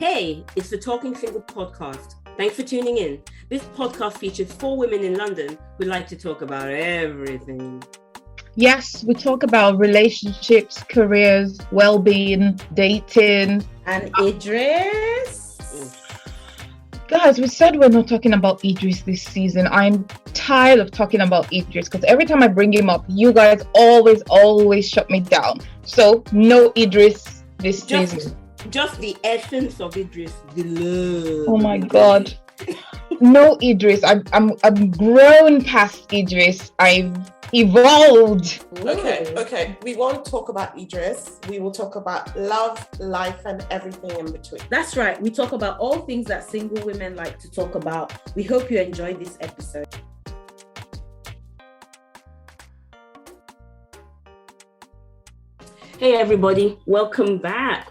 Hey, it's the Talking Single podcast. Thanks for tuning in. This podcast features 4 women in London who like to talk about everything. Yes, we talk about relationships, careers, well-being, dating. And Idris. Guys, we said we're not talking about Idris this season. I'm tired of talking about Idris because every time I bring him up, you guys always shut me down. So no Idris this season. Just the essence of Idris, the love. Oh my God. No Idris. I'm grown past Idris. I've evolved. Okay. We won't talk about Idris. We will talk about love, life, and everything in between. That's right. We talk about all things that single women like to talk about. We hope you enjoyed this episode. Hey everybody, welcome back.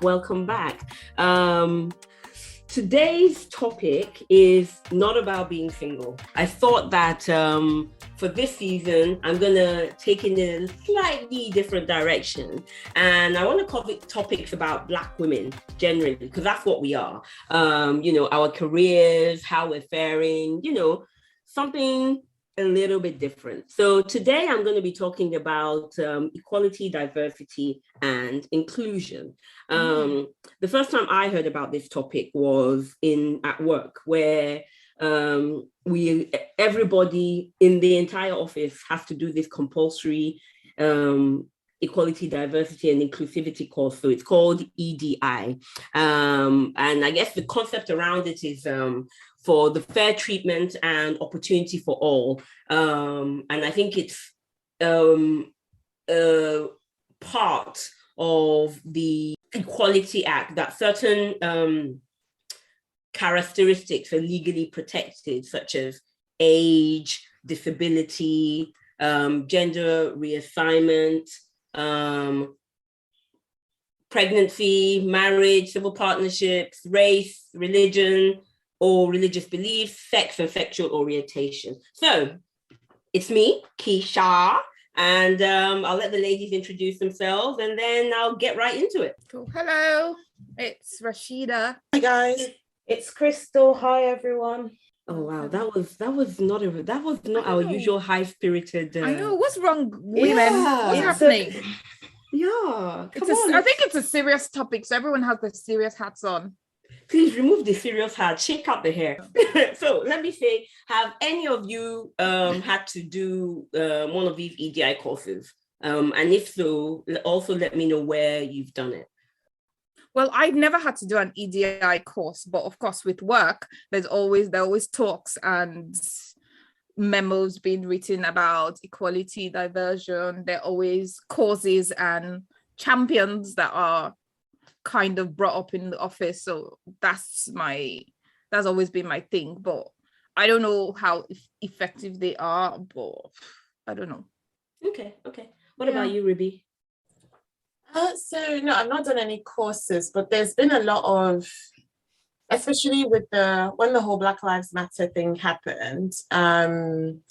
Today's topic is not about being single. I thought that for this season, I'm gonna take it in a slightly different direction. And I wanna cover topics about Black women generally, because that's what we are. Our careers, how we're faring, something a little bit different. So today I'm going to be talking about equality, diversity, and inclusion. The first time I heard about this topic was at work, where everybody in the entire office has to do this compulsory equality, diversity, and inclusivity course. So it's called EDI. And I guess the concept around it is for the fair treatment and opportunity for all. And I think it's part of the Equality Act that certain characteristics are legally protected, such as age, disability, gender reassignment, pregnancy, marriage, civil partnerships, race, religion, or religious beliefs, sex and sexual orientation. So it's me, Keysha, and I'll let the ladies introduce themselves and then I'll get right into it. Cool. Hello, it's Rasheeda. Hi guys. It's Crystal. Hi everyone. Oh wow, that was not our usual high-spirited. I know, what's wrong, women? Yeah, what's happening? I think it's a serious topic, so everyone has their serious hats on. Please remove the serious hat, shake out the hair. So let me say, have any of you had to do one of these EDI courses? And if so, also let me know where you've done it. Well, I've never had to do an EDI course, but of course with work, there are always talks and memos being written about equality, diversion. There are always causes and champions that are kind of brought up in the office. So that's always been my thing, but I don't know how effective they are, but I don't know. Okay. What about you, Ribi? So no, I've not done any courses, but there's been a lot of, especially when the whole Black Lives Matter thing happened, and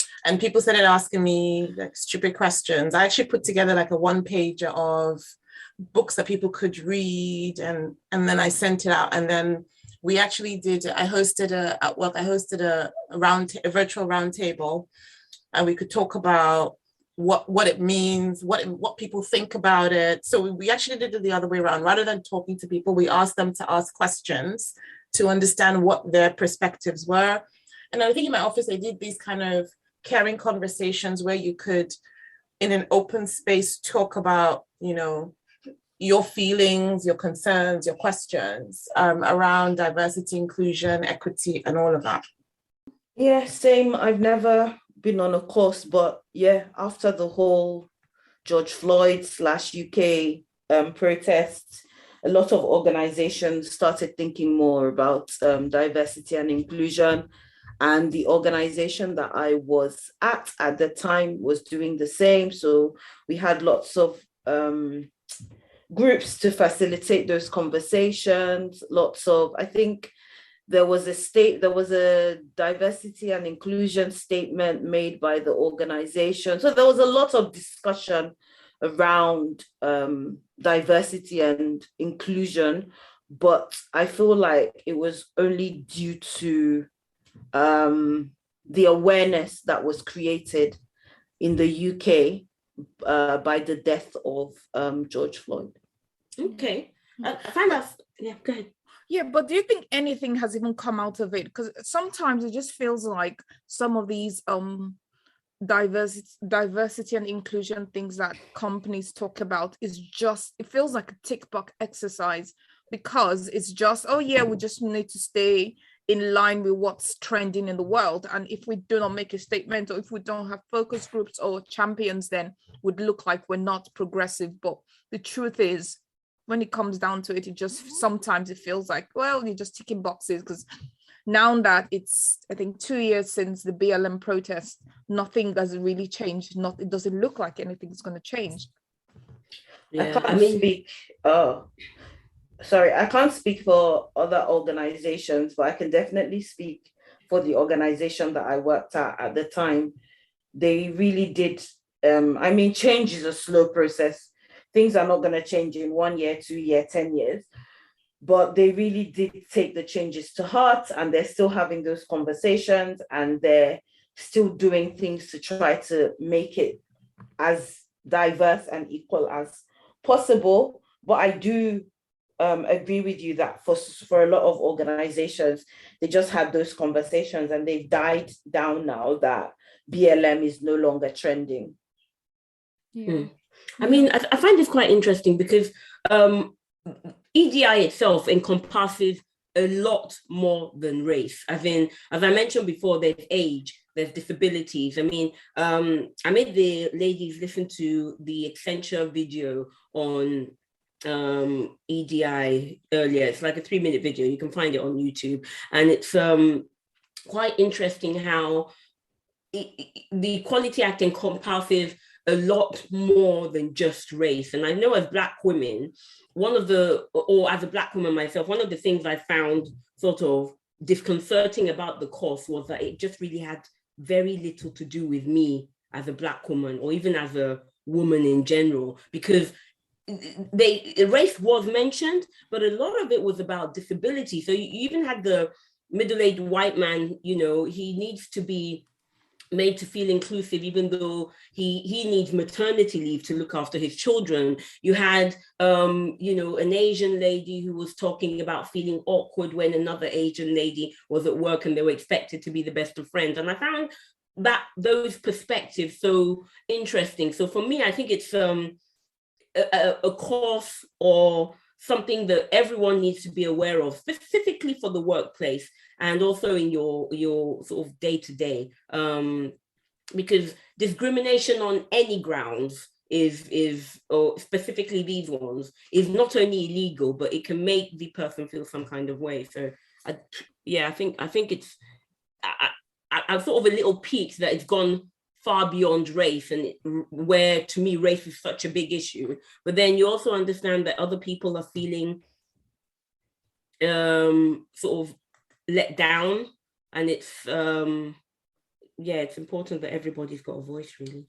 people started asking me like stupid questions. I actually put together like a 1-pager of books that people could read, and then I sent it out, and then we actually I hosted a virtual roundtable, and we could talk about what it means, what people think about it. So we actually did it the other way around. Rather than talking to people, we asked them to ask questions to understand what their perspectives were. And I think in my office, I did these kind of caring conversations where you could, in an open space, talk about, your feelings, your concerns, your questions around diversity, inclusion, equity, and all of that. Yeah, same. I've never been on a course, but yeah, after the whole George Floyd /UK protests, a lot of organizations started thinking more about diversity and inclusion. And the organization that I was at the time was doing the same. So we had lots of groups to facilitate those conversations. I think there was a diversity and inclusion statement made by the organization. So there was a lot of discussion around diversity and inclusion, but I feel like it was only due to the awareness that was created in the UK by the death of George Floyd. Okay. I find that, yeah, go ahead. Yeah, but do you think anything has even come out of it? Because sometimes it just feels like some of these diversity and inclusion things that companies talk about is just, it feels like a tick box exercise, because it's just, oh yeah, we just need to stay in line with what's trending in the world, and if we do not make a statement, or if we don't have focus groups or champions, then would look like we're not progressive. But the truth is, when it comes down to it, it just sometimes it feels like, well, you're just ticking boxes. Because now that it's, I think, 2 years since the BLM protest, nothing has really changed. It doesn't look like anything's going to change. Yeah, I can't speak for other organizations, but I can definitely speak for the organization that I worked at the time. They really did. Change is a slow process. Things are not going to change in 1 year, 2 years, 10 years. But they really did take the changes to heart, and they're still having those conversations, and they're still doing things to try to make it as diverse and equal as possible. But I do agree with you that for a lot of organizations, they just had those conversations and they've died down now that BLM is no longer trending. Yeah. I mean, I find this quite interesting because EDI itself encompasses a lot more than race. As I mentioned before, there's age, there's disabilities. I mean, I made the ladies listen to the Accenture video on EDI earlier. It's like a 3-minute video. You can find it on YouTube. And it's quite interesting how the Equality Act encompasses a lot more than just race. And I know as Black women, as a Black woman myself, one of the things I found sort of disconcerting about the course was that it just really had very little to do with me as a Black woman, or even as a woman in general, because race was mentioned, but a lot of it was about disability. So you even had the middle-aged white man, he needs to be made to feel inclusive, even though he needs maternity leave to look after his children. You had, an Asian lady who was talking about feeling awkward when another Asian lady was at work and they were expected to be the best of friends. And I found those perspectives so interesting. So for me, I think it's a course or something that everyone needs to be aware of, specifically for the workplace and also in your sort of day-to-day, because discrimination on any grounds is or specifically these ones, is not only illegal, but it can make the person feel some kind of way. So I think it's I'm sort of a little piqued that it's gone far beyond race, and where to me race is such a big issue. But then you also understand that other people are feeling sort of let down, and it's it's important that everybody's got a voice, really.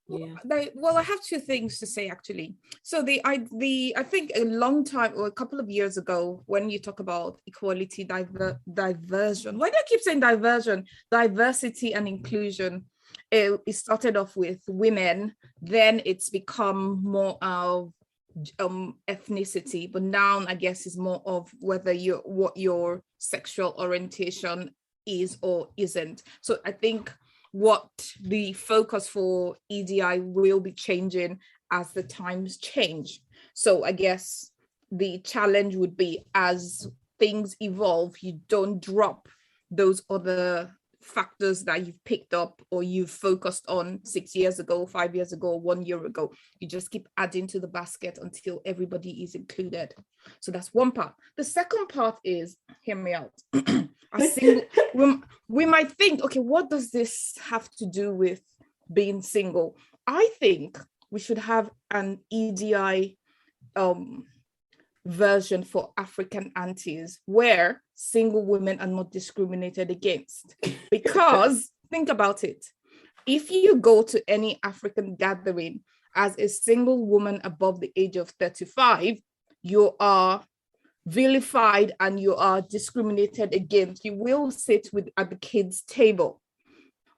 Yeah. Well, I have two things to say actually. So I think a long time or a couple of years ago, when you talk about equality, diversion, why do I keep saying diversion? Diversity and inclusion. It started off with women, then it's become more of ethnicity, but now I guess is more of what your sexual orientation is or isn't. So I think what the focus for EDI will be changing as the times change. So I guess the challenge would be, as things evolve, you don't drop those other factors that you've picked up or you've focused on 6 years ago, 5 years ago, 1 year ago. You just keep adding to the basket until everybody is included. So that's one part. The second part is, hear me out. We might think, okay, what does this have to do with being single? I think we should have an EDI version for African aunties where single women are not discriminated against. Because think about it. If you go to any African gathering as a single woman above the age of 35, you are vilified and you are discriminated against, you will sit at the kids' table.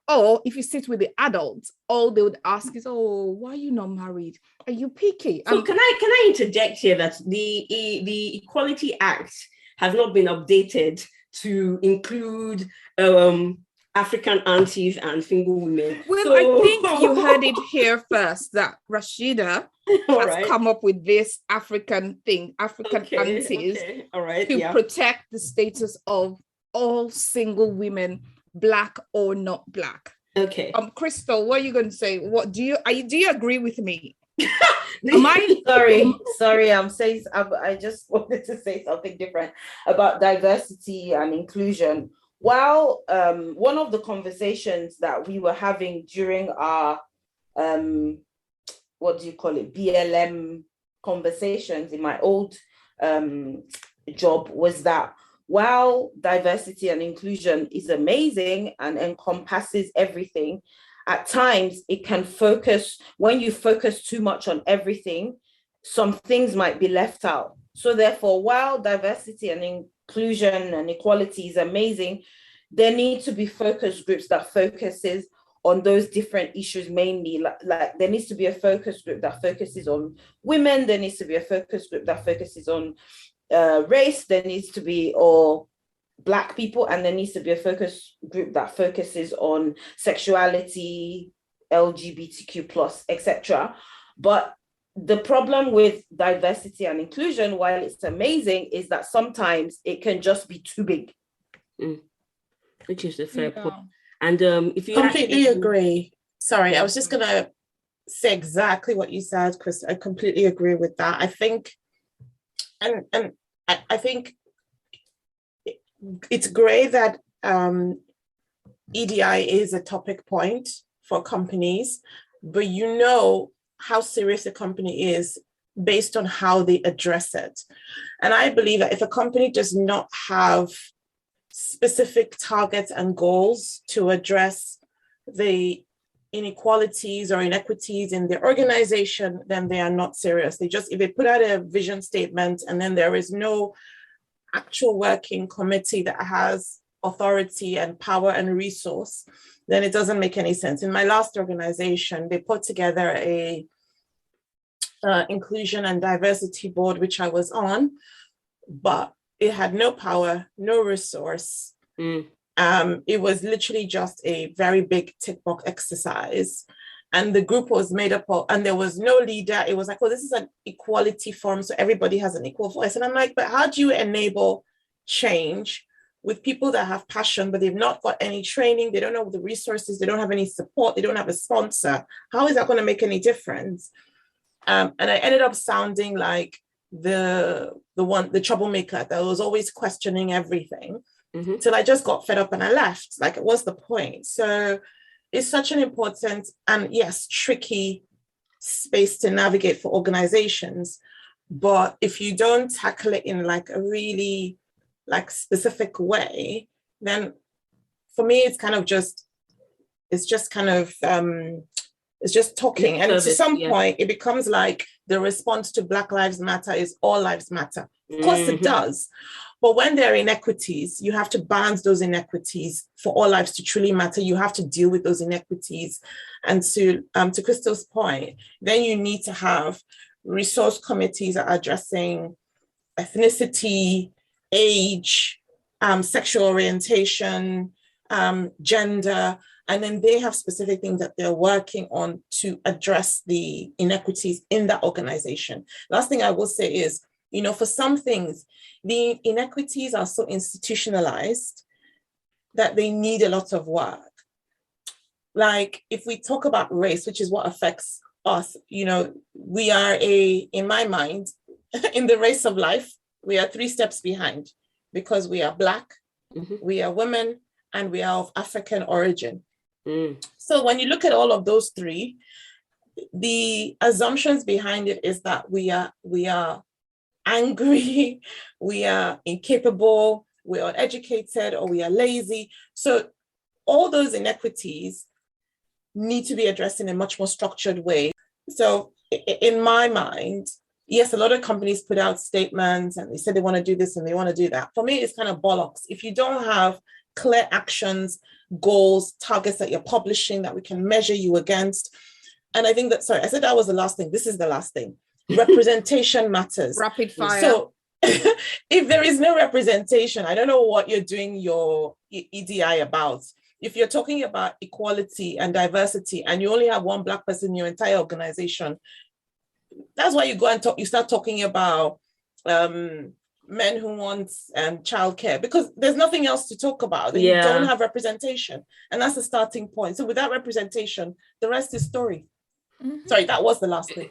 Or if you sit with the adults, all they would ask is, "Oh, why are you not married? Are you picky?" So can I interject here that the Equality Act has not been updated to include African aunties and single women? Well, I think you heard it here first that Rasheeda has come up with this African aunties to protect the status of all single women, Black or not Black. Okay. Crystal, what are you going to say? What do you agree with me? Sorry, I just wanted to say something different about diversity and inclusion. While one of the conversations that we were having during our BLM conversations in my old job was that while diversity and inclusion is amazing and encompasses everything, at times it can when you focus too much on everything, some things might be left out. So therefore, while diversity and inclusion and equality is amazing, there need to be focus groups that focuses on those different issues mainly. Like there needs to be a focus group that focuses on women, there needs to be a focus group that focuses on race, there needs to be, or Black people, and there needs to be a focus group that focuses on sexuality, LGBTQ plus, etc. But the problem with diversity and inclusion, while it's amazing, is that sometimes it can just be too big. Which is a fair point. And if you completely agree. Sorry, I was just gonna say exactly what you said, Chris. I completely agree with that. I think, and I think it's great that EDI is a topic point for companies, but you know how serious a company is based on how they address it. And I believe that if a company does not have specific targets and goals to address the inequalities or inequities in their organization, then they are not serious. If they put out a vision statement and then there is no actual working committee that has authority and power and resource, then it doesn't make any sense. In my last organization, they put together a inclusion and diversity board, which I was on, but it had no power, no resource. It was literally just a very big tick box exercise. And the group was made up of, and there was no leader. It was like, well, this is an equality forum, so everybody has an equal voice. And I'm like, but how do you enable change with people that have passion, but they've not got any training, they don't know the resources, they don't have any support, they don't have a sponsor? How is that going to make any difference? And I ended up sounding like the troublemaker that was always questioning everything, till I just got fed up and I left. Like, what's the point? So it's such an important and yes, tricky space to navigate for organizations. But if you don't tackle it in like a really like specific way, then for me, it's just talking. And to some point, it becomes like the response to Black Lives Matter is all lives matter. Of course it does. But when there are inequities, you have to balance those inequities for all lives to truly matter. You have to deal with those inequities. And to Crystal's point, then you need to have resource committees that are addressing ethnicity, age, sexual orientation, gender, and then they have specific things that they're working on to address the inequities in that organization. Last thing I will say is, for some things, the inequities are so institutionalized that they need a lot of work. Like if we talk about race, which is what affects us, we are in my mind, in the race of life, we are 3 steps behind because we are Black, we are women, and we are of African origin. So when you look at all of those 3, the assumptions behind it is that we are angry, we are incapable, we are uneducated, or we are lazy. So all those inequities need to be addressed in a much more structured way. So in my mind, yes, a lot of companies put out statements and they say they want to do this and they want to do that. For me, it's kind of bollocks. If you don't have clear actions, goals, targets that you're publishing that we can measure you against. And I think that, sorry, I said that was the last thing. This is the last thing. Representation matters. Rapid fire. So if there is no representation, I don't know what you're doing your EDI about. If you're talking about equality and diversity and you only have one Black person in your entire organization, that's why you go and talk, you start talking about men who want childcare, because there's nothing else to talk about. You don't have representation. And that's the starting point. So without representation, the rest is story. Mm-hmm. Sorry, that was the last thing.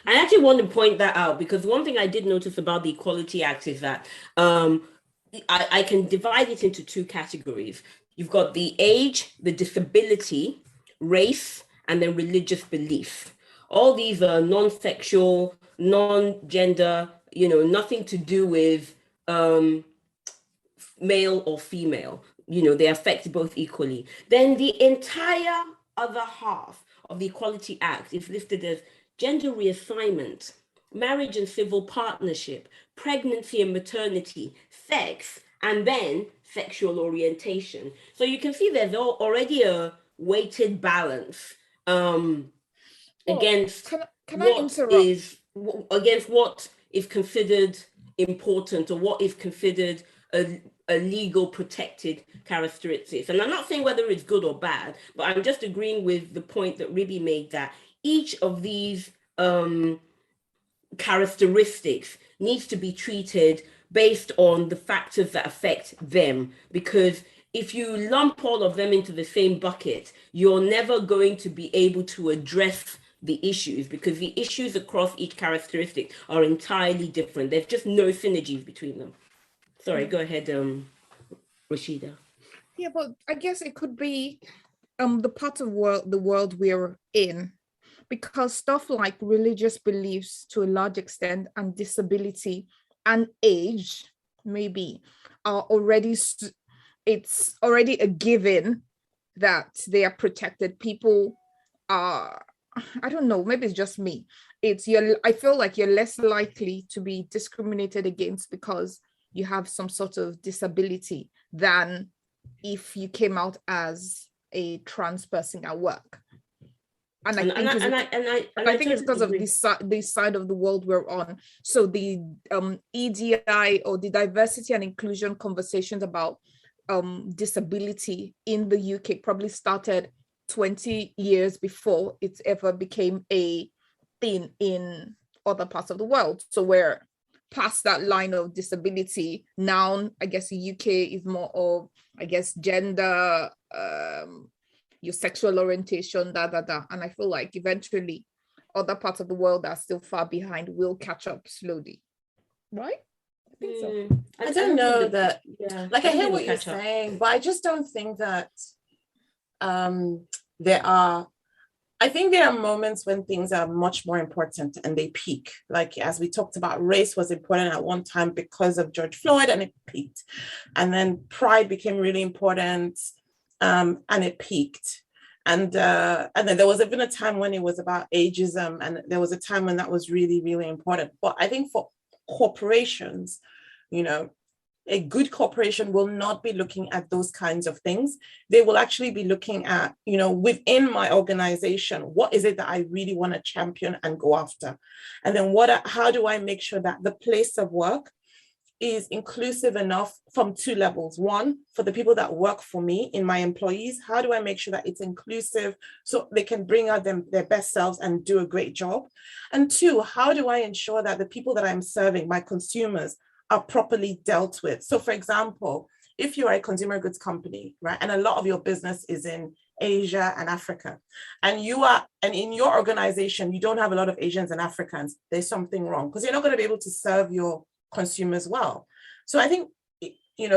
I actually want to point that out, because one thing I did notice about the Equality Act is that I can divide it into two categories. You've got the age, the disability, race, and then religious belief. All these are non-sexual, non-gender, nothing to do with male or female. They affect both equally. Then the entire other half of the Equality Act is listed as gender reassignment, marriage and civil partnership, pregnancy and maternity, sex, and then sexual orientation. So you can see there's already a weighted balance against what is considered important, or what is considered a legal protected characteristics. And I'm not saying whether it's good or bad, but I'm just agreeing with the point that Ribi made, that each of these characteristics needs to be treated based on the factors that affect them. Because if you lump all of them into the same bucket, you're never going to be able to address the issues, because the issues across each characteristic are entirely different. There's just no synergies between them. Sorry, go ahead, Rasheeda. Yeah, but I guess it could be the part of the world we're in, because stuff like religious beliefs to a large extent, and disability and age maybe are already, it's already a given that they are protected. People are, I don't know, maybe it's just me. I feel like you're less likely to be discriminated against because you have some sort of disability than if you came out as a trans person at work. And I think it's because of this side of the world we're on. So the EDI, or the diversity and inclusion conversations about disability in the UK probably started 20 years before it ever became a thing in other parts of the world. So we're past that line of disability. Now, I guess the UK is more of, I guess, gender, your sexual orientation, And I feel like eventually other parts of the world that are still far behind will catch up slowly. Right? I think so. I don't know that, like, I hear what you're saying, but I just don't think that I think there are moments when things are much more important and they peak. Like, as we talked about, race was important at one time because of George Floyd, and it peaked. And then pride became really important, and it peaked. And then there was even a time when it was about ageism, and there was a time when that was really, really important. But I think for corporations, a good corporation will not be looking at those kinds of things. They will actually be looking at, within my organization, what is it that I really want to champion and go after? And then how do I make sure that the place of work is inclusive enough from two levels? One, for the people that work for me, in my employees, how do I make sure that it's inclusive so they can bring out their best selves and do a great job? And two, how do I ensure that the people that I'm serving, my consumers, are properly dealt with? So for example, if you're a consumer goods company, right, and a lot of your business is in Asia and Africa, and in your organization, you don't have a lot of Asians and Africans, there's something wrong, because you're not going to be able to serve your consumers well. So I think,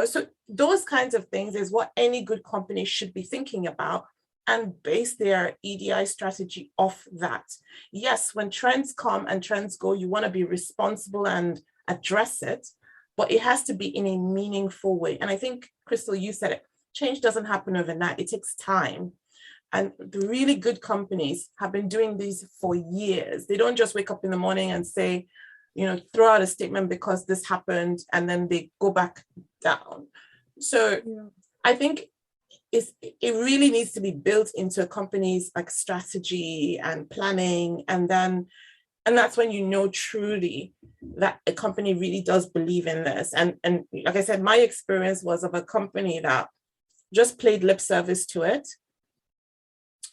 so those kinds of things is what any good company should be thinking about, and base their EDI strategy off that. Yes, when trends come and trends go, you want to be responsible and address it, but it has to be in a meaningful way. And I think, Crystal, you said it, change doesn't happen overnight. It takes time. And the really good companies have been doing these for years. They don't just wake up in the morning and say, throw out a statement because this happened, and then they go back down. So I think it really needs to be built into a company's like strategy and planning. And that's when truly that a company really does believe in this. And like I said, my experience was of a company that just played lip service to it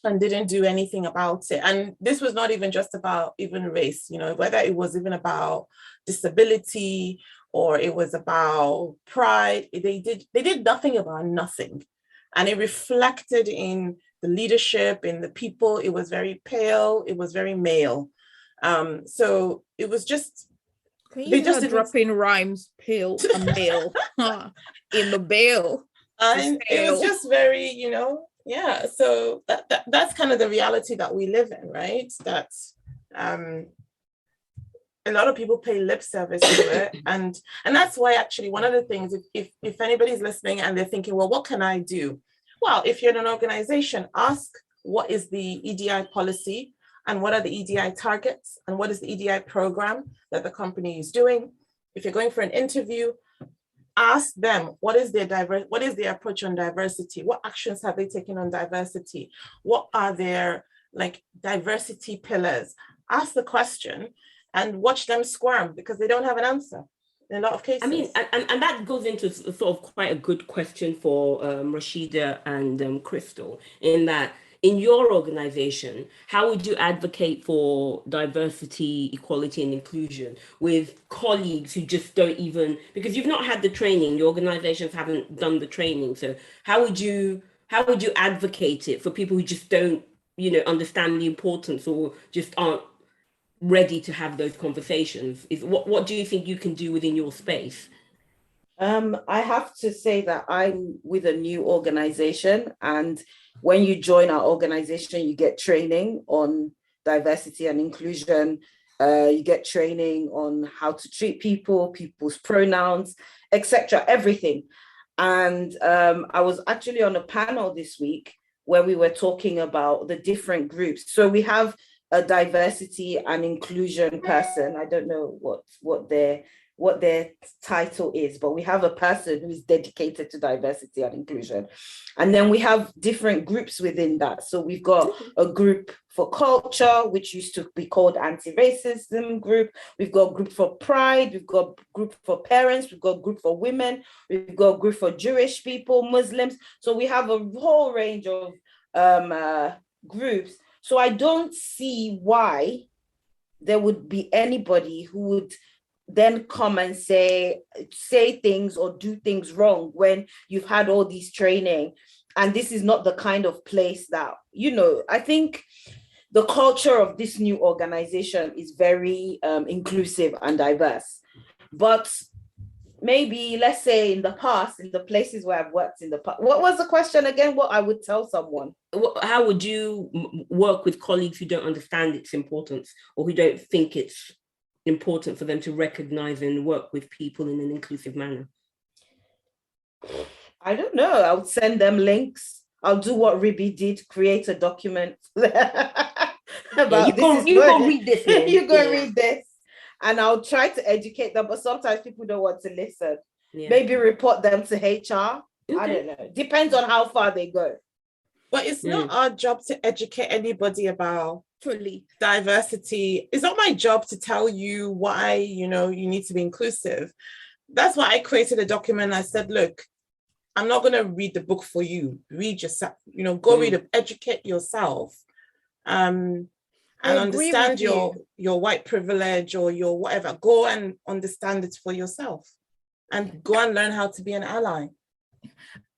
and didn't do anything about it. And this was not even just about even race, whether it was even about disability or it was about pride. They did nothing about nothing. And it reflected in the leadership, in the people. It was very pale. It was very male. So it was just, they just dropping rhymes, pale and male in the bill. And it was just very, so that's kind of the reality that we live in, right? That a lot of people pay lip service to it. And that's why actually one of the things, if anybody's listening and they're thinking, well, what can I do? Well, if you're in an organization, ask what is the EDI policy and what are the EDI targets and what is the EDI program that the company is doing. If you're going for an interview, ask them what is their approach on diversity? What actions have they taken on diversity? What are their diversity pillars? Ask the question and watch them squirm because they don't have an answer in a lot of cases. I mean, and that goes into sort of quite a good question for Rasheeda and Crystal, in that in your organization, how would you advocate for diversity, equality, and inclusion with colleagues who just don't even, because you've not had the training, your organizations haven't done the training. So how would you advocate it for people who just don't, understand the importance or just aren't ready to have those conversations? What do you think you can do within your space? I have to say that I'm with a new organization, and when you join our organization, you get training on diversity and inclusion. You get training on how to treat people's pronouns, etc., everything. And I was actually on a panel this week where we were talking about the different groups. So we have a diversity and inclusion person. I don't know what their title is, but we have a person who is dedicated to diversity and inclusion. And then we have different groups within that. So we've got a group for culture, which used to be called anti-racism group. We've got a group for pride. We've got a group for parents. We've got a group for women. We've got a group for Jewish people, Muslims. So we have a whole range of groups. So I don't see why there would be anybody who would then come and say things or do things wrong when you've had all these training. And this is not the kind of place that, I think the culture of this new organization is very inclusive and diverse. But maybe, let's say in the past, in the places where I've worked in the past, what was the question again? What I would tell someone? How would you work with colleagues who don't understand its importance or who don't think it's important for them to recognize and work with people in an inclusive manner? I don't know. I would send them links. I'll do what Ribi did, create a document about you go read this. You go read this. And I'll try to educate them, but sometimes people don't want to listen. Yeah. Maybe report them to HR. Okay. I don't know. Depends on how far they go. But it's not our job to educate anybody about diversity. It's not my job to tell you why, you need to be inclusive. That's why I created a document. I said, look, I'm not going to read the book for you. Read yourself, go read it, educate yourself. And understand your white privilege or your whatever. Go and understand it for yourself and go and learn how to be an ally.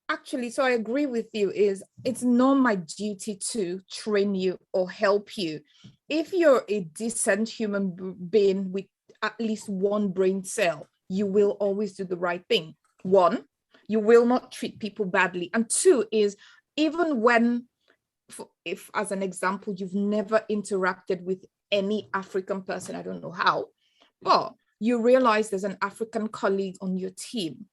Actually, so I agree with you, it's not my duty to train you or help you. If you're a decent human being with at least one brain cell, you will always do the right thing. One, you will not treat people badly. And two is, even when, if as an example, you've never interacted with any African person, I don't know how, but you realize there's an African colleague on your team.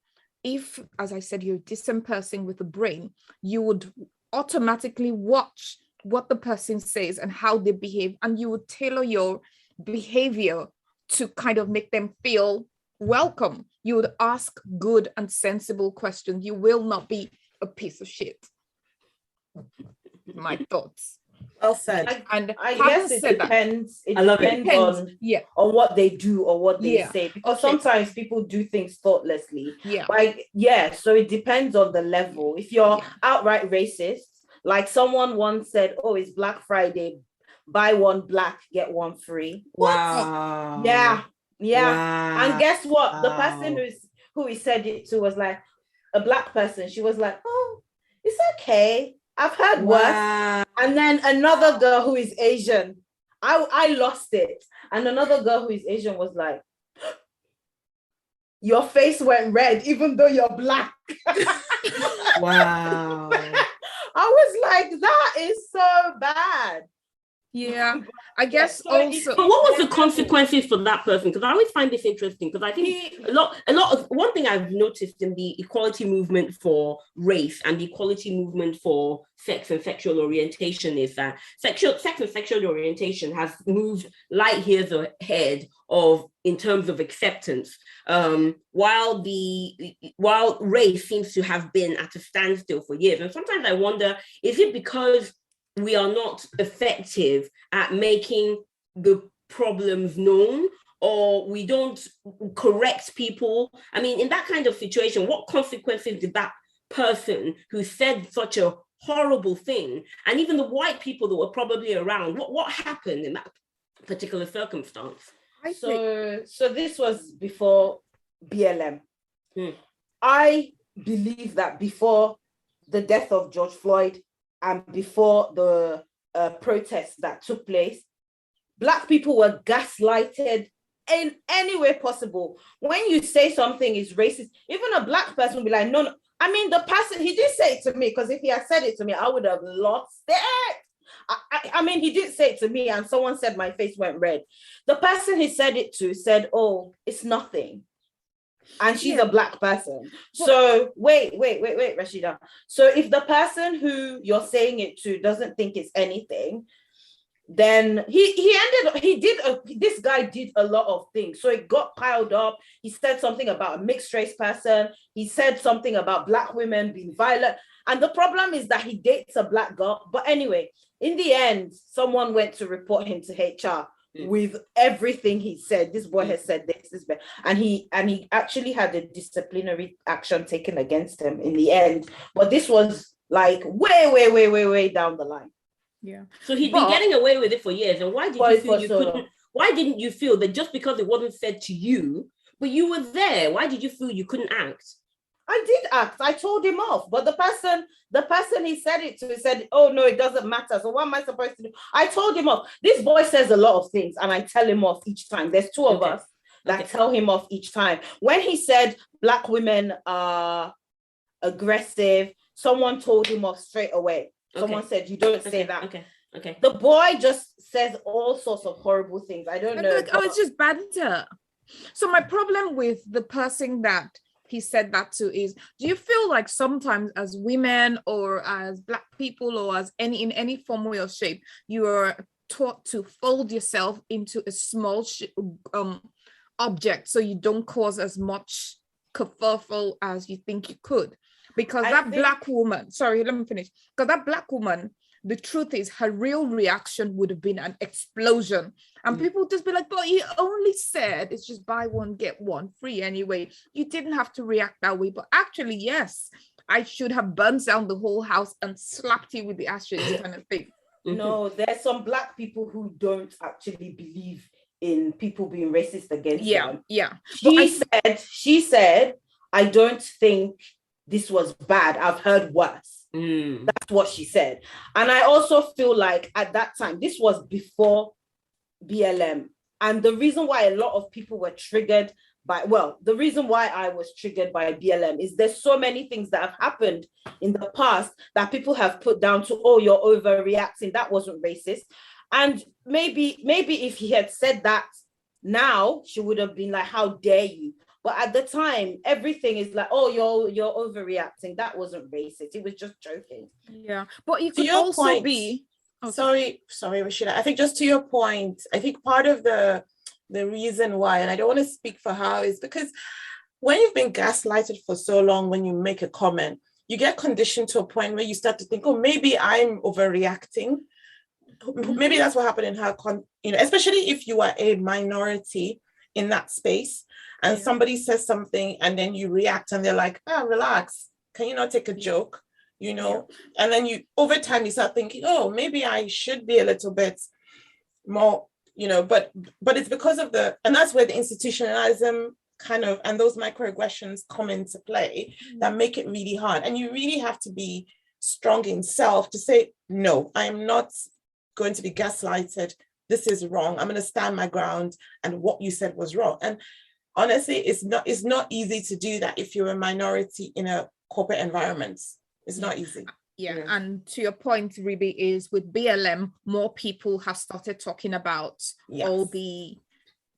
If, as I said, you're a decent person with a brain, you would automatically watch what the person says and how they behave, and you would tailor your behavior to kind of make them feel welcome. You would ask good and sensible questions. You will not be a piece of shit. My thoughts. Well said. I guess it depends. It depends on what they do or what they say, because sometimes people do things thoughtlessly. So it depends on the level. If you're outright racist, like someone once said, "Oh, it's Black Friday, buy one black, get one free." Wow. Yeah. Wow. And guess what? The person who he said it to was like a black person. She was like, "Oh, it's okay. I've heard worse." And then another girl who is Asian, I lost it. And another girl who is Asian was like, "Your face went red, even though you're black." Wow. I was like, that is so bad. Yeah, I guess so also. But what was the consequences for that person? Because I always find this interesting, because I think a lot of one thing I've noticed in the equality movement for race and the equality movement for sex and sexual orientation is that sex and sexual orientation has moved light years ahead of in terms of acceptance, while race seems to have been at a standstill for years. And sometimes I wonder, is it because we are not effective at making the problems known, or we don't correct people? I mean, in that kind of situation, what consequences did that person who said such a horrible thing, and even the white people that were probably around, what happened in that particular circumstance? So this was before BLM. I believe that before the death of George Floyd and before the protests that took place, Black people were gaslighted in any way possible. When you say something is racist, even a Black person will be like, no. I mean, the person, he did say it to me, because if he had said it to me, I would have lost it. I mean, he did say it to me, and someone said my face went red. The person he said it to said, "Oh, it's nothing." And she's a Black person. So wait, Rasheeda. So if the person who you're saying it to doesn't think it's anything, then this guy did a lot of things. So it got piled up. He said something about a mixed race person. He said something about Black women being violent. And the problem is that he dates a Black girl. But anyway, in the end, someone went to report him to HR with everything he said. This boy has said this, and he actually had a disciplinary action taken against him in the end. But this was like way down the line. Yeah. So he'd been getting away with it for years. And why didn't you feel that just because it wasn't said to you, but you were there, why did you feel you couldn't act? I did act. I told him off. But the person he said it to said, "Oh no, it doesn't matter. So what am I supposed to do?" I told him off. This boy says a lot of things, and I tell him off each time. There's two of us that tell him off each time. When he said Black women are aggressive, someone told him off straight away. Someone said, "You don't say that." Okay. The boy just says all sorts of horrible things. I don't know. It's just banter. So my problem with the person that he said that to is, do you feel like sometimes as women or as Black people or as in any form or shape, you are taught to fold yourself into a small object so you don't cause as much kerfuffle as you think you could? Because Black woman, sorry, let me finish. Because that Black woman, the truth is her real reaction would have been an explosion. And people just be like, but he only said it's just buy one, get one free anyway. You didn't have to react that way. But actually, yes, I should have burnt down the whole house and slapped you with the ashes kind of thing. No, there's some Black people who don't actually believe in people being racist against them. Yeah. She said, "I don't think this was bad. I've heard worse." That's what she said. And I also feel like at that time, this was before BLM. And the reason why a lot of people were triggered the reason why I was triggered by BLM is there's so many things that have happened in the past that people have put down to, "Oh, you're overreacting. That wasn't racist." And maybe if he had said that now, she would have been like, "How dare you?" But at the time, everything is like, oh, you're overreacting. That wasn't racist. It was just joking. Yeah, but it To could your also point, be. sorry, Rasheeda. I think just to your point, I think part of the reason why, and I don't want to speak for her, is because when you've been gaslighted for so long, when you make a comment, you get conditioned to a point where you start to think, oh, maybe I'm overreacting. Maybe that's what happened in her, especially if you are a minority in that space and somebody says something and then you react and they're like, relax. Can you not take a joke? And then over time you start thinking, oh, maybe I should be a little bit more, but it's because of and that's where the institutionalism kind of, and those microaggressions come into play that make it really hard. And you really have to be strong in self to say, no, I'm not going to be gaslighted. This is wrong. I'm going to stand my ground. And what you said was wrong. And honestly, it's not easy to do that if you're a minority in a corporate environment. It's not easy. Yeah. And to your point, Ribi, is with BLM, more people have started talking about all the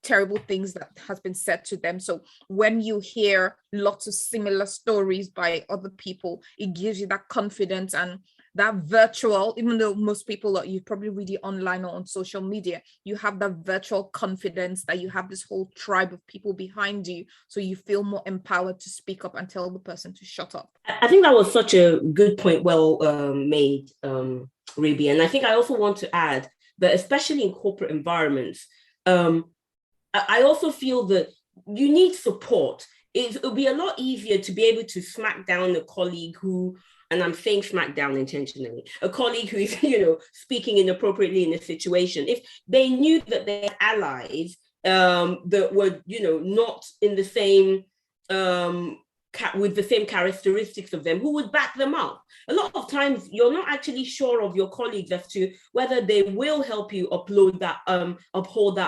terrible things that has been said to them. So when you hear lots of similar stories by other people, it gives you that confidence and that virtual, even though most people are you probably read it online or on social media, you have that virtual confidence that you have this whole tribe of people behind you. So you feel more empowered to speak up and tell the person to shut up. I think that was such a good point, well made, Ribi. And I think I also want to add that especially in corporate environments, I also feel that you need support. It'll be a lot easier to be able to smack down a colleague who, and I'm saying smack down intentionally, a colleague who is, speaking inappropriately in a situation. If they knew that their allies that were, not in the same, with the same characteristics of them, who would back them up. A lot of times you're not actually sure of your colleagues as to whether they will help you uphold that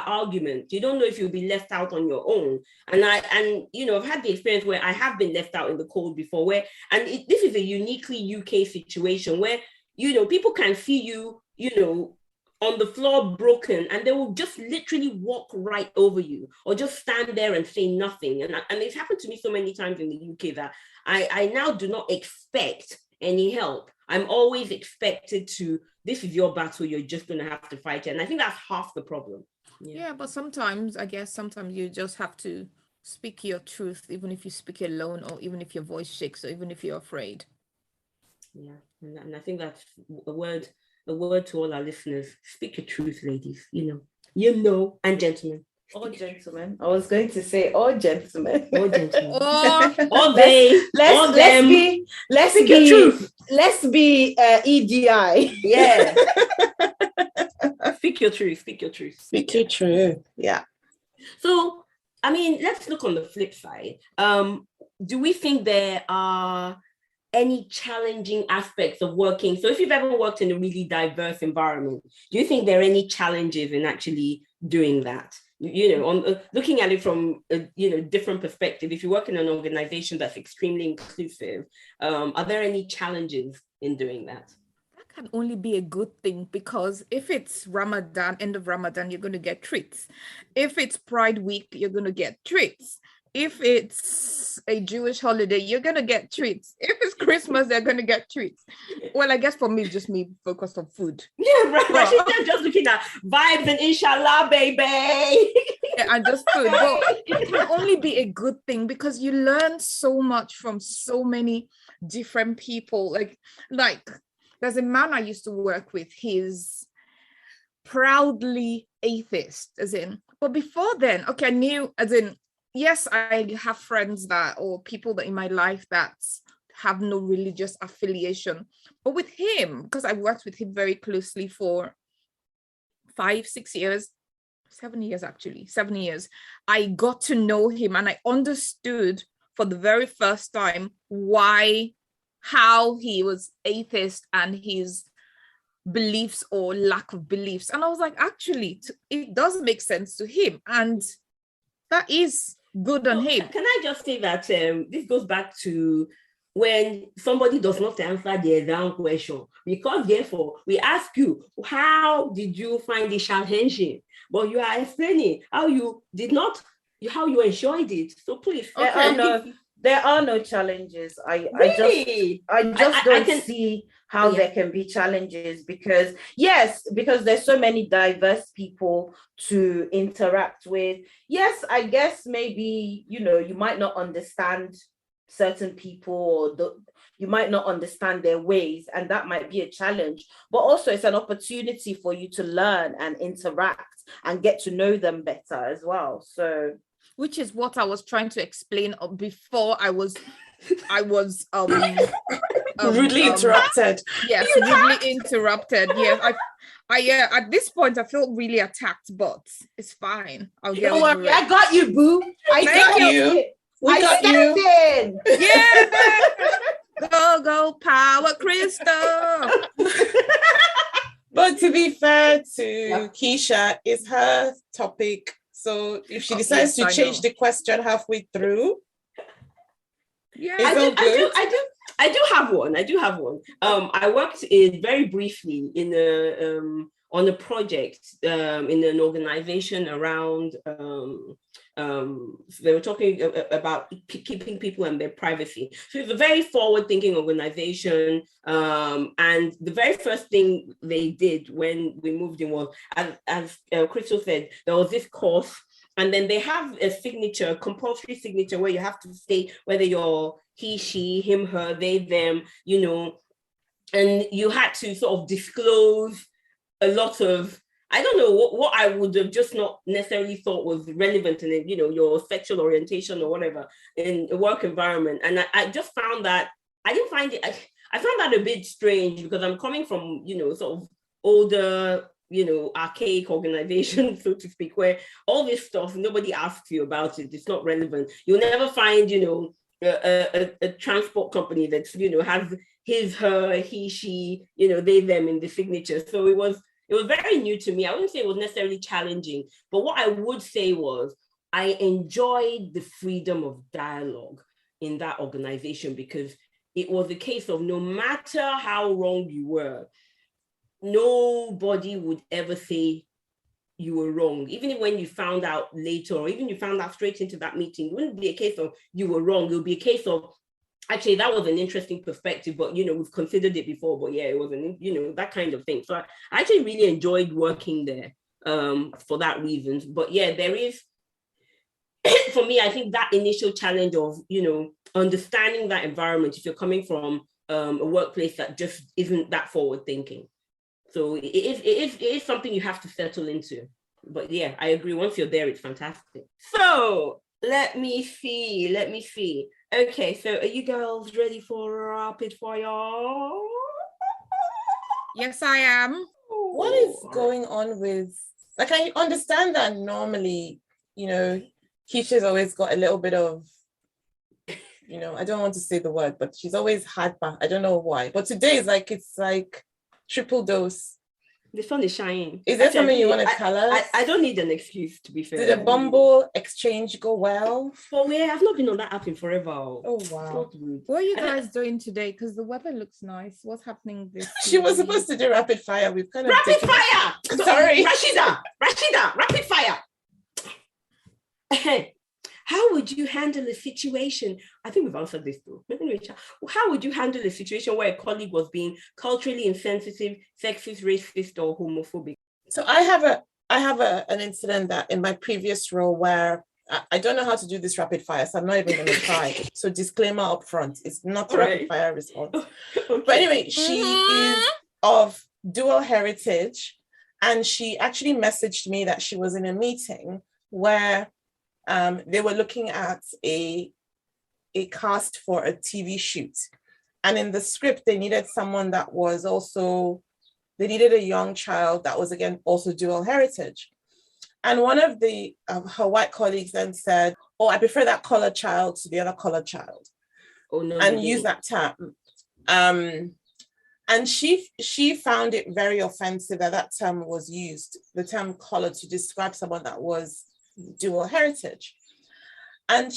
argument. You don't know if you'll be left out on your own. And I've had the experience where I have been left out in the cold before, this is a uniquely UK situation where, people can see you, on the floor broken, and they will just literally walk right over you or just stand there and say nothing. And it's happened to me so many times in the UK that I now do not expect any help. I'm always expected to, this is your battle, you're just going to have to fight it. And I think that's half the problem. Yeah, but sometimes you just have to speak your truth, even if you speak alone or even if your voice shakes or even if you're afraid. Yeah, and I think that's a word to all our listeners. Speak your truth, ladies, and gentlemen. All gentlemen. I was going to say all gentlemen. All gentlemen. All they. Let's speak your truth. Let's be EDI. Yeah. Speak your truth. Speak your truth. Speak your truth. Yeah. So, let's look on the flip side. Do we think there are any challenging aspects of working? So if you've ever worked in a really diverse environment, do you think there are any challenges in actually doing that? On looking at it from a different perspective, if you work in an organization that's extremely inclusive, are there any challenges in doing that? That can only be a good thing, because if it's Ramadan, end of Ramadan, you're going to get treats. If it's Pride Week, you're going to get treats. If it's a Jewish holiday, you're going to get treats. If it's Christmas, they're going to get treats. Well, I guess for me, it's just me focused on food. Yeah, right. She's just looking at vibes and inshallah, baby. Yeah, and just food. But it can only be a good thing because you learn so much from so many different people. Like there's a man I used to work with. He's proudly atheist, but before then, I knew, yes, I have friends or people that in my life that have no religious affiliation. But with him, because I worked with him very closely for 7 years, I got to know him and I understood for the very first time how he was atheist and his beliefs or lack of beliefs. And I was like, actually, it does make sense to him. And that is good on him. Can I just say that this goes back to when somebody does not answer the exam question, because therefore we ask you, how did you find the challenging? But you are explaining how you did not, how you enjoyed it. So please. There are no challenges. I just don't see how there can be challenges because there's so many diverse people to interact with. Yes, I guess maybe, you might not understand certain people or you might not understand their ways, and that might be a challenge, but also it's an opportunity for you to learn and interact and get to know them better as well. So which is what I was trying to explain before I was rudely interrupted. Yes, rudely interrupted. Yes, I at this point I feel really attacked, but it's fine. I'll get over it. I got you, boo. I got you. We got you. Yeah. Go power crystal. But to be fair to Keysha, it's her topic. So if she decides to change the question halfway through, I do have one. I worked very briefly on a project in an organization around. They were talking about keeping people and their privacy. So it's a very forward-thinking organization. And the very first thing they did when we moved in was, as Crystal said, there was this course. And then they have a signature, compulsory signature, where you have to state whether you're he, she, him, her, they, them, and you had to sort of disclose a lot of, I don't know, what I would have just not necessarily thought was relevant in it, your sexual orientation or whatever in a work environment. And I just found that, I found that a bit strange because I'm coming from, sort of older, archaic organization, so to speak, where all this stuff, nobody asks you about it. It's not relevant. You'll never find, a transport company that, has his, her, he, she, they, them in the signature. So it was very new to me. I wouldn't say it was necessarily challenging, but what I would say was I enjoyed the freedom of dialogue in that organization because it was a case of no matter how wrong you were, nobody would ever say you were wrong. Even when you found out later, or even you found out straight into that meeting, it wouldn't be a case of you were wrong. It would be a case of, actually, that was an interesting perspective, but, we've considered it before, but yeah, it wasn't, that kind of thing. So I actually really enjoyed working there for that reason. But yeah, there is, for me, I think that initial challenge of, understanding that environment, if you're coming from a workplace that just isn't that forward thinking. So it is something you have to settle into. But yeah, I agree. Once you're there, it's fantastic. So let me see. Okay, so are you girls ready for rapid fire? Yes, I am. What is going on with, I understand that normally, Keisha's always got a little bit of, I don't want to say the word, but she's always had back. I don't know why. But today it's like triple dose. The sun is shining. Is there something you want to tell us? I don't need an excuse, to be fair. Did the Bumble exchange go well? Oh yeah, I've not been on that app in forever. Oh wow. What are you guys doing today? Because the weather looks nice. What's happening this She was supposed to do rapid fire. We've kind of rapid fire. Sorry. Rasheeda, rapid fire. How would you handle a situation? I think we've answered this too. How would you handle a situation where a colleague was being culturally insensitive, sexist, racist, or homophobic? So I have an incident that in my previous role where I don't know how to do this rapid fire, so I'm not even going to try. So disclaimer up front, it's not a rapid fire response. Okay. But anyway, she is of dual heritage, and she actually messaged me that she was in a meeting where they were looking at a cast for a TV shoot. And in the script, they needed someone that was also, they needed a young child that was, again, also dual heritage. And one of her white colleagues then said, oh, I prefer that colored child to the other colored child. Oh, no. And use that term. And she found it very offensive that term was used, the term colored, to describe someone that was dual heritage. And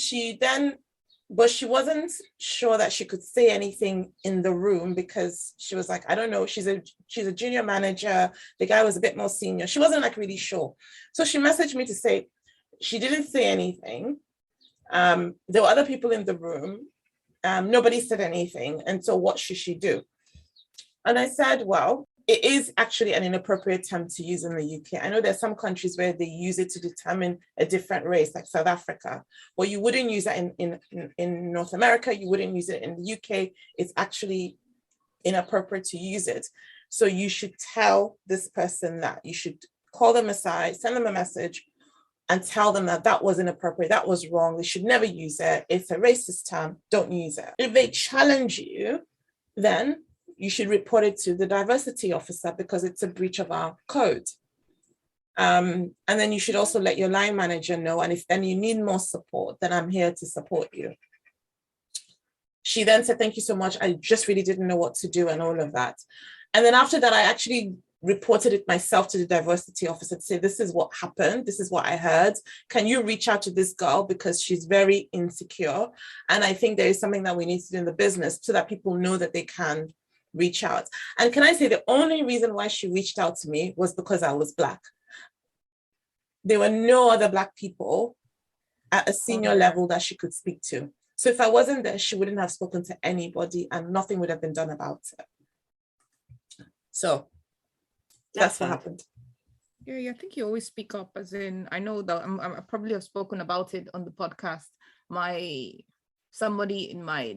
but she wasn't sure that she could say anything in the room because she was like, I don't know, she's a junior manager. The guy was a bit more senior. She wasn't really sure. So she messaged me to say, She didn't say anything. There were other people in the room. Nobody said anything. And so what should she do? And I said, well, it is actually an inappropriate term to use in the UK. I know there's some countries where they use it to determine a different race, like South Africa, but you wouldn't use that in North America. You wouldn't use it in the UK. It's actually inappropriate to use it. So you should tell this person that. You should call them aside, send them a message, and tell them that that was inappropriate, that was wrong, they should never use it. It's a racist term, don't use it. If they challenge you, then you should report it to the diversity officer because it's a breach of our code. And then you should also let your line manager know, and if then you need more support, then I'm here to support you. She then said, thank you so much, I just really didn't know what to do and all of that. And then after that, I actually reported it myself to the diversity officer to say, this is what happened, this is what I heard. Can you reach out to this girl because she's very insecure? And I think there is something that we need to do in the business so that people know that they can reach out. And can I say the only reason why she reached out to me was because I was Black. There were no other Black people at a senior level that she could speak to. So if I wasn't there, she wouldn't have spoken to anybody and nothing would have been done about it. So that's what happened. Yeah, I think you always speak up, as in, I know that I probably have spoken about it on the podcast. Somebody in my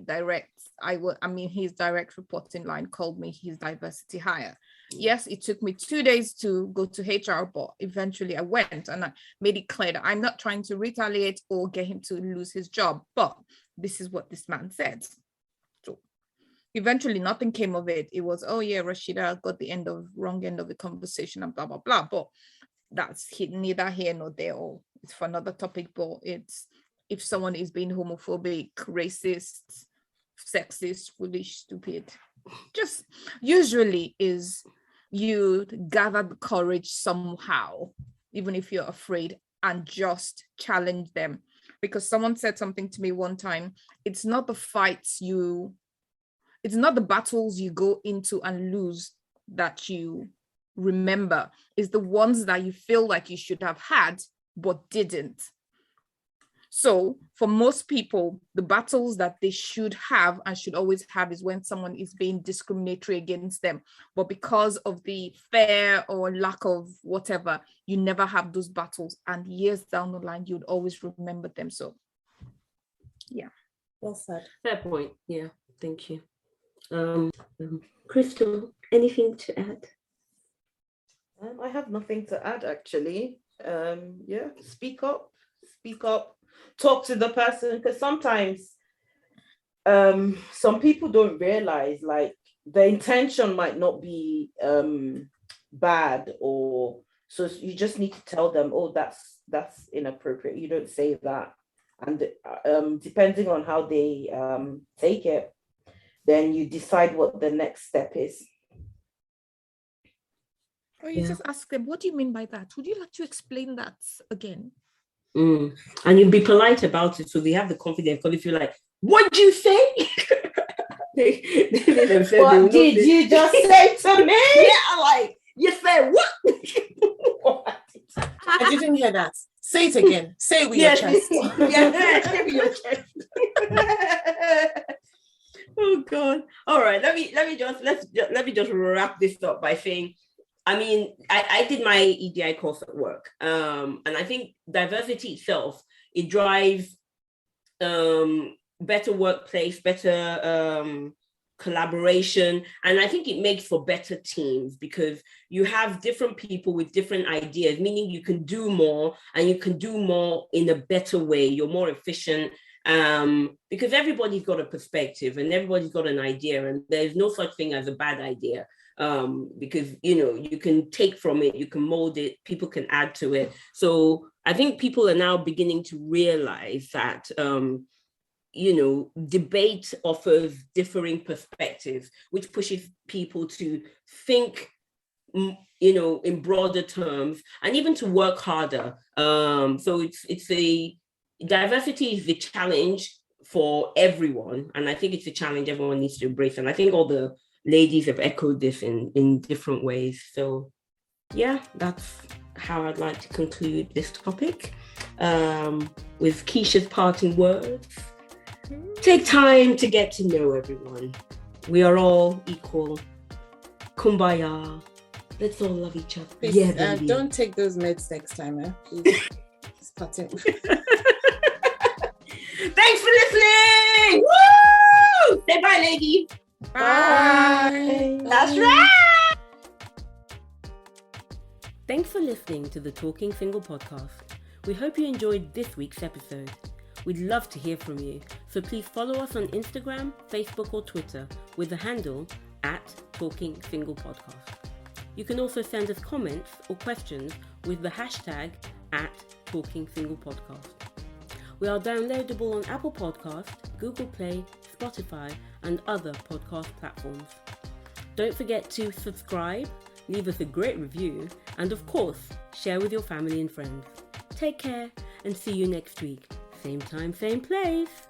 his direct reporting line called me his diversity hire. Yes, it took me 2 days to go to HR, but eventually I went and I made it clear that I'm not trying to retaliate or get him to lose his job, but this is what this man said. So eventually nothing came of it. It was, oh yeah, Rasheeda got the wrong end of the conversation and blah, blah, blah. But that's neither here nor there, or it's for another topic, but it's, if someone is being homophobic, racist, sexist, foolish, stupid, just usually is you gather the courage somehow, even if you're afraid, and just challenge them. Because someone said something to me one time, it's not the battles you go into and lose that you remember, it's the ones that you feel like you should have had but didn't. So for most people, the battles that they should have and should always have is when someone is being discriminatory against them. But because of the fear or lack of whatever, you never have those battles. And years down the line, you'd always remember them. So, yeah. Well said. Fair point. Yeah, thank you. Crystal, anything to add? I have nothing to add, actually. Yeah, speak up, talk to the person, because sometimes some people don't realize, like, the intention might not be bad, or so you just need to tell them, oh, that's inappropriate, you don't say that. And depending on how they take it, then you decide what the next step is. Or you just ask them, what do you mean by that? Would you like to explain that again? And you'd be polite about it, so they have the confidence. Because if you're like, what'd you say? What did you just say to me? Yeah, like, you said what? I didn't hear that. Say it again. Say it with your chest. Yeah, say it with your chest. Oh God. All right. Let me just wrap this up by saying, I mean, I did my EDI course at work, and I think diversity itself, it drives better workplace, better collaboration, and I think it makes for better teams because you have different people with different ideas, meaning you can do more and you can do more in a better way. You're more efficient because everybody's got a perspective and everybody's got an idea, and there's no such thing as a bad idea. Because, you know, you can take from it, you can mold it, people can add to it. So I think people are now beginning to realize that, you know, debate offers differing perspectives, which pushes people to think, you know, in broader terms and even to work harder. So it's a diversity is the challenge for everyone. And I think it's a challenge everyone needs to embrace. And I think all the ladies have echoed this in different ways. So yeah, how I'd like to conclude this topic with Keysha's parting words. Take time to get to know everyone. We are all equal. Kumbaya. Let's all love each other. Please, yeah, baby. don't take those meds next time. Please. It's parting. Thanks for listening. Woo! Say bye, lady. Bye. That's right. Thanks for listening to the Talking Single podcast. We hope you enjoyed this week's episode. We'd love to hear from you, so please follow us on Instagram, Facebook or Twitter with the handle @TalkingSinglePodcast. You can also send us comments or questions with the hashtag @TalkingSinglePodcast. We are downloadable on Apple Podcasts, Google Play, Spotify and other podcast platforms. Don't forget to subscribe, leave us a great review and of course, share with your family and friends. Take care and see you next week. Same time, same place.